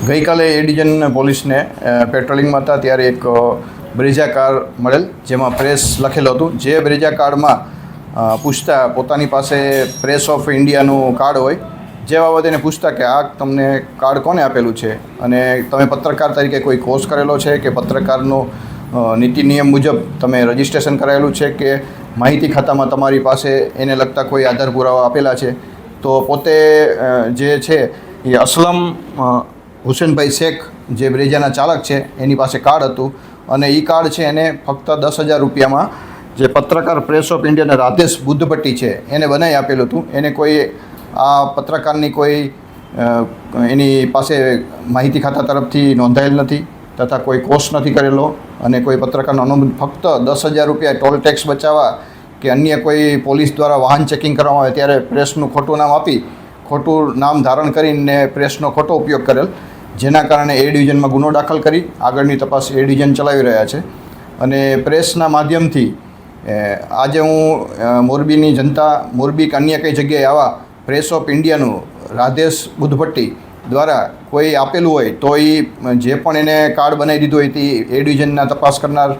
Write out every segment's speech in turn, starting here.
ગઈકાલે એ ડિવિઝન પોલીસને પેટ્રોલિંગમાં હતા ત્યારે એક બ્રેઝા કાર મળેલ, જેમાં પ્રેસ લખેલું હતું. જે બ્રેઝા કાર્ડમાં પૂછતા પોતાની પાસે પ્રેસ ઓફ ઇન્ડિયાનું કાર્ડ હોય, જે બાબતે એને પૂછતા કે આ તમને કાર્ડ કોને આપેલું છે અને તમે પત્રકાર તરીકે કોઈ કોર્સ કરેલો છે કે પત્રકારનો નીતિ નિયમ મુજબ તમે રજિસ્ટ્રેશન કરાયેલું છે કે માહિતી ખાતામાં તમારી પાસે એને લગતા કોઈ આધાર પુરાવા આપેલા છે. તો પોતે જે છે એ અસલમ હુસેનભાઈ શેખ, જે બ્રેઝાના ચાલક છે, એની પાસે કાર્ડ હતું અને એ કાર્ડ છે એને ફક્ત 10,000 રૂપિયામાં જે પત્રકાર પ્રેસ ઓફ ઇન્ડિયાના રાધેશ બુદ્ધભટ્ટી છે એને બનાવી આપેલું હતું. એને કોઈ આ પત્રકારની કોઈ એની પાસે માહિતી ખાતા તરફથી નોંધાયેલ નથી તથા કોઈ કોર્સ નથી કરેલો અને કોઈ પત્રકારનો અનુબંધ, ફક્ત 10,000 રૂપિયા ટોલ ટેક્સ બચાવવા કે અન્ય કોઈ પોલીસ દ્વારા વાહન ચેકિંગ કરવામાં આવે ત્યારે પ્રેસનું ખોટું નામ આપી, ખોટું નામ ધારણ કરીને પ્રેસનો ખોટો ઉપયોગ કરેલ, જેના કારણે એ ડિવિઝનમાં ગુનો દાખલ કરી આગળની તપાસ એ ડિવિઝન ચલાવી રહ્યા છે. અને પ્રેસના માધ્યમથી આજે હું મોરબીની જનતા, મોરબી કે અન્ય કઈ જગ્યાએ આવા પ્રેસ ઓફ ઇન્ડિયાનું રાધેશ બુદ્ધભટ્ટી દ્વારા કોઈ આપેલું હોય તો એ જે પણ એને કાર્ડ બનાવી દીધું હોય તે એ ડિવિઝનના તપાસ કરનાર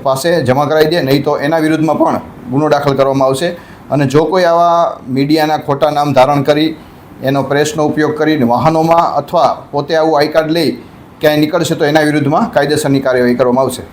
પાસે જમા કરાવી દે, નહીં તો એના વિરુદ્ધમાં પણ ગુનો દાખલ કરવામાં આવશે. અને જો કોઈ આવા મીડિયાના ખોટા નામ ધારણ કરી એનો પ્રેસનો ઉપયોગ કરીને વાહનોમાં અથવા પોતે આવું આઈ કાર્ડ લઈ ક્યાંય નીકળશે તો એના વિરુદ્ધમાં કાયદેસરની કાર્યવાહી કરવામાં આવશે.